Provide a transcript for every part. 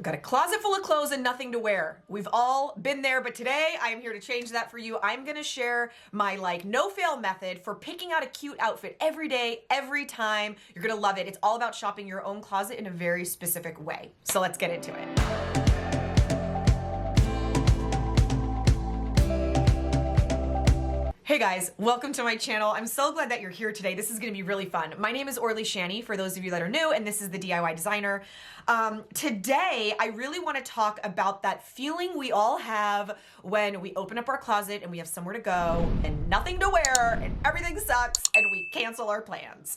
Got a closet full of clothes and nothing to wear. We've all been there, but today I am here to change that for you. I'm gonna share my no fail method for picking out a cute outfit every day, every time. You're gonna love it. It's all about shopping your own closet in a very specific way. So let's get into it. Hey guys, welcome to my channel. I'm so glad that you're here today. This is gonna be really fun. My name is Orly Shani, for those of you that are new, and this is the DIY Designer. Today, I really wanna talk about that feeling we all have when we open up our closet and we have somewhere to go and nothing to wear and everything sucks and we cancel our plans.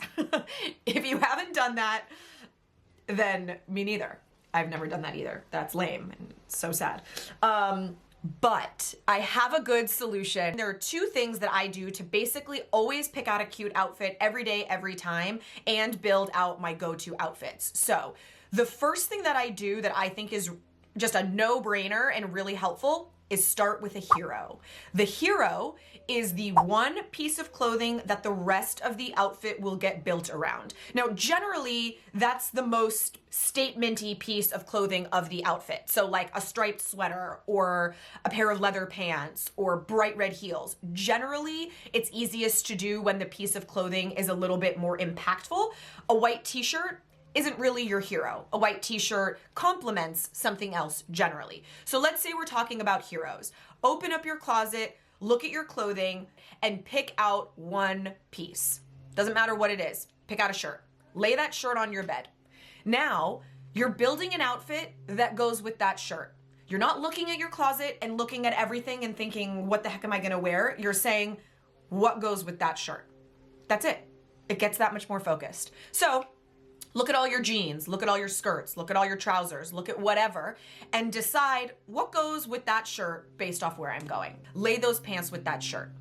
If you haven't done that, then me neither. I've never done that either. That's lame and so sad. But I have a good solution. There are two things that I do to basically always pick out a cute outfit every day, every time, and build out my go-to outfits. So the first thing that I do that I think is just a no-brainer and really helpful is start with a hero. The hero is the one piece of clothing that the rest of the outfit will get built around. Now, generally, that's the most statement-y piece of clothing of the outfit. So like a striped sweater or a pair of leather pants or bright red heels. Generally, it's easiest to do when the piece of clothing is a little bit more impactful. A white t-shirt isn't really your hero. A white t-shirt complements something else generally. So let's say we're talking about heroes. Open up your closet, look at your clothing, and pick out one piece. Doesn't matter what it is. Pick out a shirt. Lay that shirt on your bed. Now, you're building an outfit that goes with that shirt. You're not looking at your closet and looking at everything and thinking, what the heck am I gonna wear? You're saying, what goes with that shirt? That's it. It gets that much more focused. So, look at all your jeans, look at all your skirts, look at all your trousers, look at whatever, and decide what goes with that shirt based off where I'm going. Lay those pants with that shirt.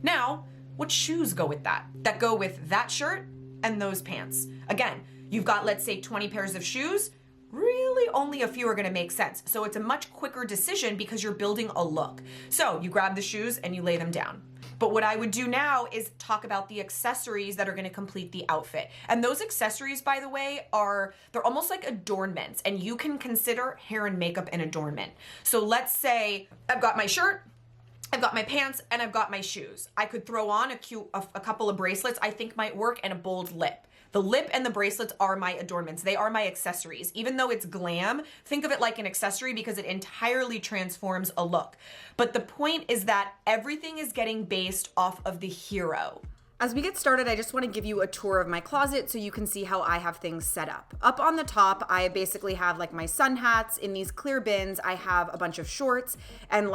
Now, what shoes go with that? That go with that shirt and those pants. Again, you've got, let's say, 20 pairs of shoes. Really only a few are gonna make sense. So it's a much quicker decision because you're building a look. So you grab the shoes and you lay them down. But what I would do now is talk about the accessories that are gonna complete the outfit. And those accessories, by the way, they're almost like adornments, and you can consider hair and makeup an adornment. So let's say I've got my shirt, I've got my pants, and I've got my shoes. I could throw on a couple of bracelets I think might work, and a bold lip. The lip and the bracelets are my adornments. They are my accessories. Even though it's glam, think of it like an accessory because it entirely transforms a look. But the point is that everything is getting based off of the hero. As we get started, I just want to give you a tour of my closet so you can see how I have things set up. Up on the top, I basically have like my sun hats. In these clear bins, I have a bunch of shorts and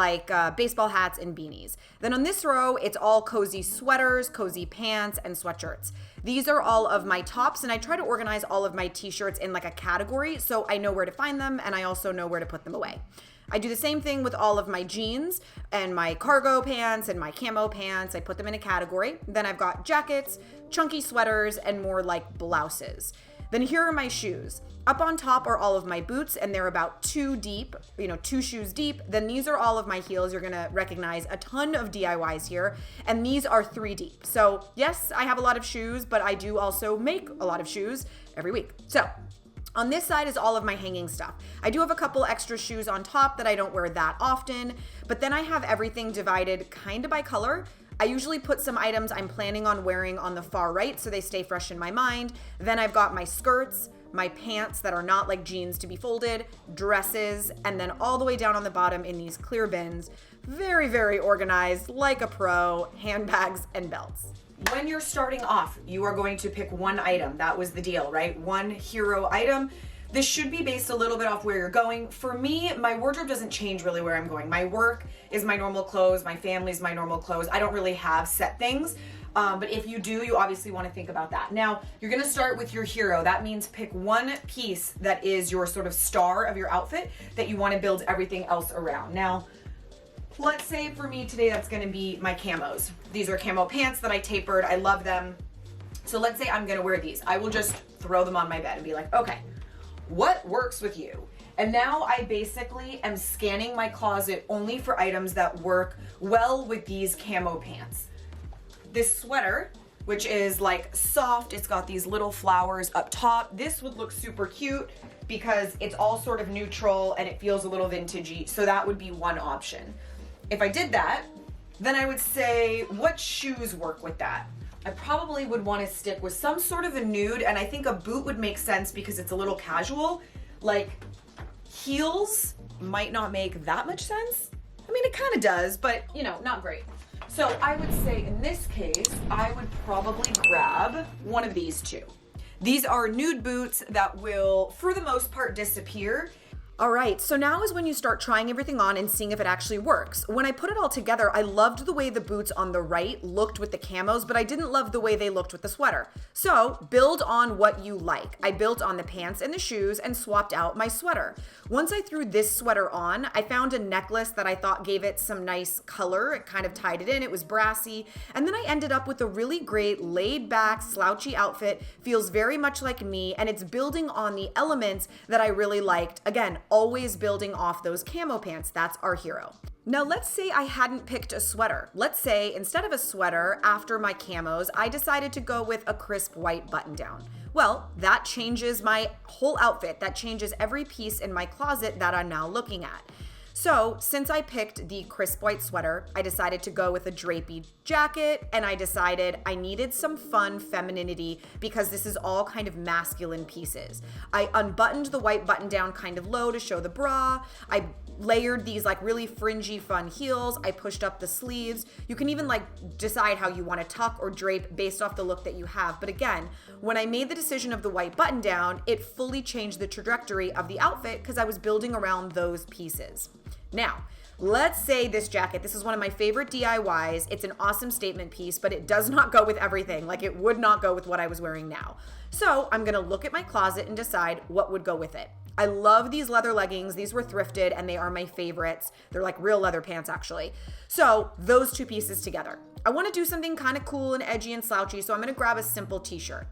baseball hats and beanies. Then on this row, it's all cozy sweaters, cozy pants, and sweatshirts. These are all of my tops, and I try to organize all of my t-shirts in like a category so I know where to find them and I also know where to put them away. I do the same thing with all of my jeans and my cargo pants and my camo pants. I put them in a category. Then I've got jackets, chunky sweaters, and more like blouses. Then here are my shoes. Up on top are all of my boots, and they're about 2 deep, 2 shoes deep. Then these are all of my heels. You're gonna recognize a ton of DIYs here, and these are 3 deep. So yes, I have a lot of shoes, but I do also make a lot of shoes every week. So on this side is all of my hanging stuff. I do have a couple extra shoes on top that I don't wear that often, but then I have everything divided kind of by color. I usually put some items I'm planning on wearing on the far right so they stay fresh in my mind. Then I've got my skirts, my pants that are not like jeans to be folded, dresses, and then all the way down on the bottom in these clear bins, very, very organized, like a pro, handbags and belts. When you're starting off, you are going to pick one item. That was the deal, right? One hero item. This should be based a little bit off where you're going. For me, my wardrobe doesn't change really where I'm going. My work is my normal clothes. My family's my normal clothes. I don't really have set things. But if you do, you obviously want to think about that. Now, you're going to start with your hero. That means pick one piece that is your sort of star of your outfit that you want to build everything else around. Now, let's say for me today, that's gonna be my camos. These are camo pants that I tapered. I love them. So let's say I'm gonna wear these. I will just throw them on my bed and be like, okay, what works with you? And now I basically am scanning my closet only for items that work well with these camo pants. This sweater, which is like soft, it's got these little flowers up top. This would look super cute because it's all sort of neutral and it feels a little vintagey. So that would be one option. If I did that, then I would say, what shoes work with that? I probably would want to stick with some sort of a nude, and I think a boot would make sense because it's a little casual. Like heels might not make that much sense. I mean, it kind of does, but you know, not great. So I would say in this case, I would probably grab one of these two. These are nude boots that will, for the most part, disappear. All right, so now is when you start trying everything on and seeing if it actually works. When I put it all together, I loved the way the boots on the right looked with the camos, but I didn't love the way they looked with the sweater. So build on what you like. I built on the pants and the shoes and swapped out my sweater. Once I threw this sweater on, I found a necklace that I thought gave it some nice color. It kind of tied it in, it was brassy. And then I ended up with a really great laid back, slouchy outfit. Feels very much like me, and it's building on the elements that I really liked. Again, always building off those camo pants. That's our hero. Now let's say I hadn't picked a sweater. Let's say instead of a sweater, after my camos, I decided to go with a crisp white button down. Well, that changes my whole outfit. That changes every piece in my closet that I'm now looking at. So since I picked the crisp white sweater, I decided to go with a drapey jacket, and I decided I needed some fun femininity because this is all kind of masculine pieces. I unbuttoned the white button down kind of low to show the bra. I layered these like really fringy fun heels. I pushed up the sleeves. You can even like decide how you want to tuck or drape based off the look that you have. But again, when I made the decision of the white button down, it fully changed the trajectory of the outfit because I was building around those pieces. Now, let's say this jacket, this is one of my favorite DIYs. It's an awesome statement piece, but it does not go with everything. Like it would not go with what I was wearing now. So I'm gonna look at my closet and decide what would go with it. I love these leather leggings. These were thrifted and they are my favorites. They're like real leather pants actually. So those two pieces together. I wanna do something kind of cool and edgy and slouchy, so I'm gonna grab a simple t-shirt.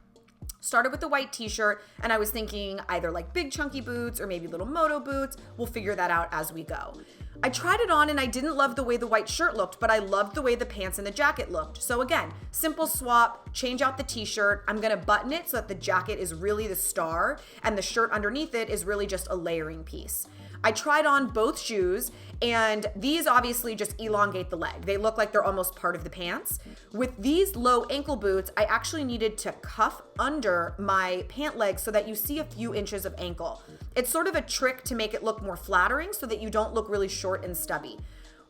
Started with the white t-shirt, and I was thinking either like big chunky boots or maybe little moto boots. We'll figure that out as we go. I tried it on and I didn't love the way the white shirt looked, but I loved the way the pants and the jacket looked. So again, simple swap, change out the t-shirt. I'm gonna button it so that the jacket is really the star and the shirt underneath it is really just a layering piece. I tried on both shoes, and these obviously just elongate the leg. They look like they're almost part of the pants. With these low ankle boots, I actually needed to cuff under my pant leg so that you see a few inches of ankle. It's sort of a trick to make it look more flattering so that you don't look really short and stubby.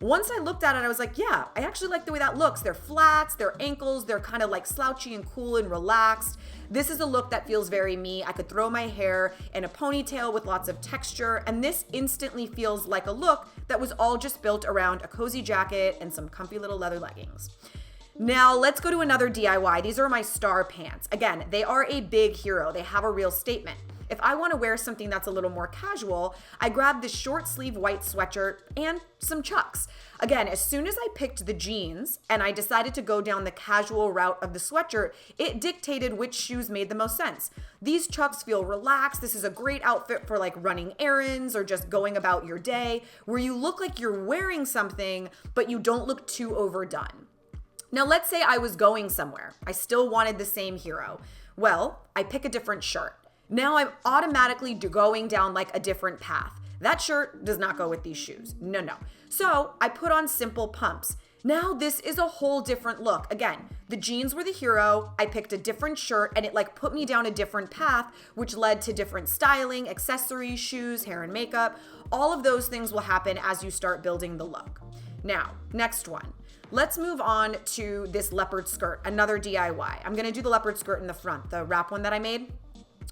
Once I looked at it, I was like, yeah, I actually like the way that looks. They're flats, they're ankles, they're kind of like slouchy and cool and relaxed. This is a look that feels very me. I could throw my hair in a ponytail with lots of texture, and this instantly feels like a look that was all just built around a cozy jacket and some comfy little leather leggings. Now let's go to another DIY. These are my star pants. Again, they are a big hero. They have a real statement. If I want to wear something that's a little more casual, I grabbed this short sleeve white sweatshirt and some chucks. Again, as soon as I picked the jeans and I decided to go down the casual route of the sweatshirt, it dictated which shoes made the most sense. These chucks feel relaxed. This is a great outfit for like running errands or just going about your day, where you look like you're wearing something, but you don't look too overdone. Now, let's say I was going somewhere. I still wanted the same hero. Well, I pick a different shirt. Now I'm automatically going down like a different path. That shirt does not go with these shoes. No. So I put on simple pumps. Now this is a whole different look. Again, the jeans were the hero. I picked a different shirt and it like put me down a different path, which led to different styling, accessories, shoes, hair and makeup. All of those things will happen as you start building the look. Now, next one. Let's move on to this leopard skirt, another DIY. I'm gonna do the leopard skirt in the front, the wrap one that I made.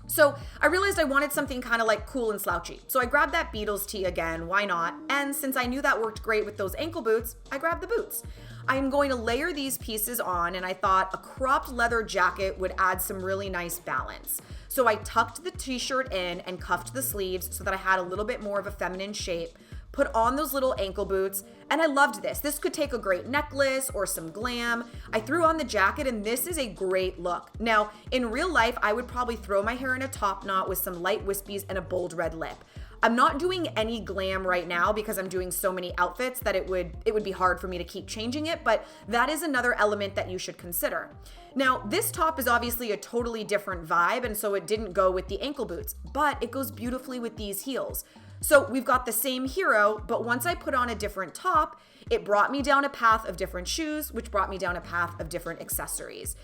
So I realized I wanted something kind of like cool and slouchy. So I grabbed that Beatles tee again, why not? And since I knew that worked great with those ankle boots, I grabbed the boots. I am going to layer these pieces on, and I thought a cropped leather jacket would add some really nice balance. So I tucked the t-shirt in and cuffed the sleeves so that I had a little bit more of a feminine shape, put on those little ankle boots, and I loved this. This could take a great necklace or some glam. I threw on the jacket, and this is a great look. Now, in real life, I would probably throw my hair in a top knot with some light wispies and a bold red lip. I'm not doing any glam right now because I'm doing so many outfits that it would be hard for me to keep changing it, but that is another element that you should consider. Now, this top is obviously a totally different vibe, and so it didn't go with the ankle boots, but it goes beautifully with these heels. So we've got the same hero, but once I put on a different top, it brought me down a path of different shoes, which brought me down a path of different accessories.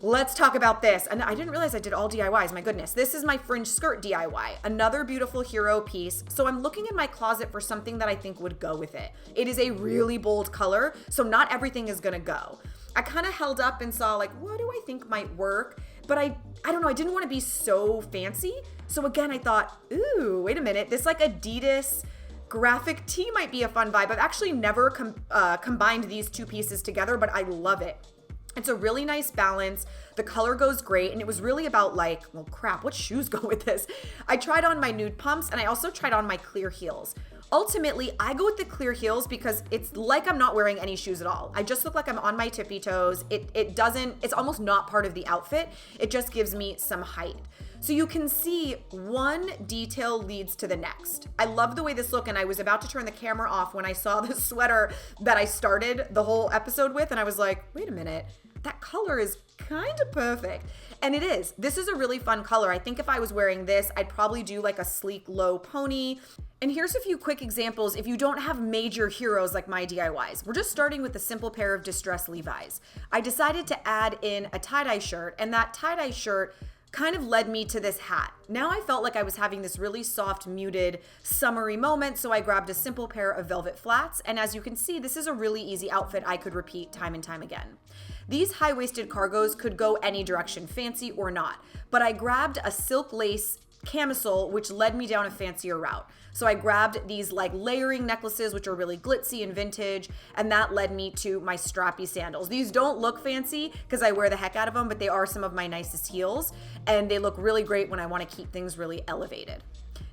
Let's talk about this. And I didn't realize I did all DIYs. My goodness. This is my fringe skirt DIY, another beautiful hero piece. So I'm looking in my closet for something that I think would go with it. It is a really bold color, so not everything is gonna go. I kind of held up and saw like, what do I think might work? But I don't know, I didn't want to be so fancy. So again, I thought, ooh, wait a minute. This like Adidas graphic tee might be a fun vibe. I've actually never combined these two pieces together, but I love it. It's a really nice balance. The color goes great. And it was really about like, well, crap, what shoes go with this? I tried on my nude pumps and I also tried on my clear heels. Ultimately, I go with the clear heels because it's like I'm not wearing any shoes at all. I just look like I'm on my tippy toes. It's almost not part of the outfit. It just gives me some height. So you can see one detail leads to the next. I love the way this look, and I was about to turn the camera off when I saw the sweater that I started the whole episode with, and I was like, wait a minute, that color is kind of perfect. And it is. This is a really fun color. I think if I was wearing this, I'd probably do like a sleek low pony. And here's a few quick examples if you don't have major heroes like my DIYs. We're just starting with a simple pair of distressed Levi's. I decided to add in a tie-dye shirt, and that tie-dye shirt kind of led me to this hat. Now I felt like I was having this really soft, muted, summery moment, so I grabbed a simple pair of velvet flats, and as you can see, this is a really easy outfit I could repeat time and time again. These high-waisted cargos could go any direction, fancy or not, but I grabbed a silk lace camisole, which led me down a fancier route. So I grabbed these like layering necklaces, which are really glitzy and vintage, and that led me to my strappy sandals. These don't look fancy because I wear the heck out of them, but they are some of my nicest heels, and they look really great when I want to keep things really elevated.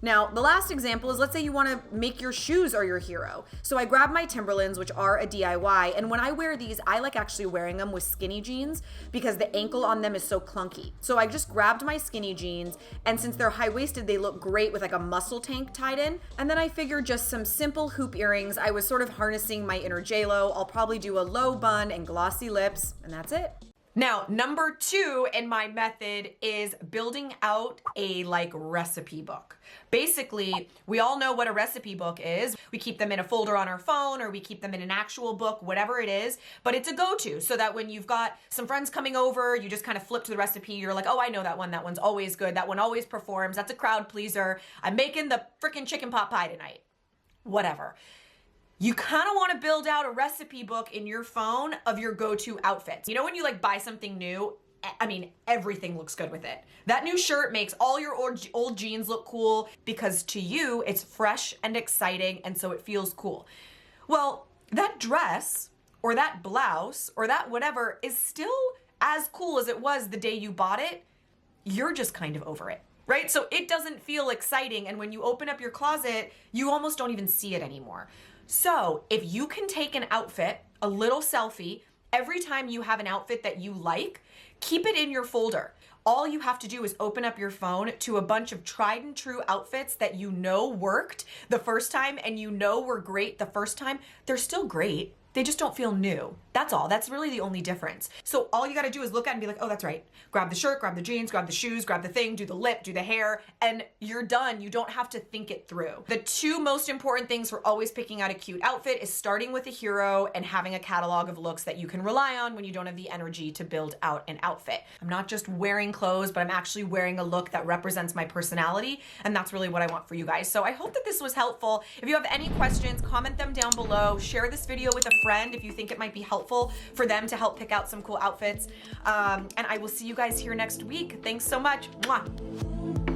Now, the last example is, let's say you want to make your shoes are your hero. So I grabbed my Timberlands, which are a DIY, and when I wear these, I like actually wearing them with skinny jeans because the ankle on them is so clunky. So I just grabbed my skinny jeans, and since they're high-waisted, they look great with like a muscle tank tied in. And then I figured just some simple hoop earrings. I was sort of harnessing my inner J-Lo. I'll probably do a low bun and glossy lips, and that's it. Now, number 2 in my method is building out a like recipe book. Basically, we all know what a recipe book is. We keep them in a folder on our phone, or we keep them in an actual book, whatever it is, but it's a go-to so that when you've got some friends coming over, you just kind of flip to the recipe. You're like, oh, I know that one. That one's always good. That one always performs. That's a crowd pleaser. I'm making the freaking chicken pot pie tonight. Whatever. You kind of want to build out a recipe book in your phone of your go-to outfits. You know when you like buy something new, I mean, everything looks good with it. That new shirt makes all your old jeans look cool because to you, it's fresh and exciting, and so it feels cool. Well, that dress or that blouse or that whatever is still as cool as it was the day you bought it. You're just kind of over it, right? So it doesn't feel exciting, and when you open up your closet, you almost don't even see it anymore. So if you can take an outfit, a little selfie, every time you have an outfit that you like, keep it in your folder. All you have to do is open up your phone to a bunch of tried and true outfits that you know worked the first time and you know were great the first time. They're still great. They just don't feel new. That's all. That's really the only difference. So all you got to do is look at it and be like, oh, that's right. Grab the shirt, grab the jeans, grab the shoes, grab the thing, do the lip, do the hair, and you're done. You don't have to think it through. The 2 most important things for always picking out a cute outfit is starting with a hero and having a catalog of looks that you can rely on when you don't have the energy to build out an outfit. I'm not just wearing clothes, but I'm actually wearing a look that represents my personality, and that's really what I want for you guys. So I hope that this was helpful. If you have any questions, comment them down below. Share this video with a friend if you think it might be helpful for them to help pick out some cool outfits. And I will see you guys here next week. Thanks so much. Mwah.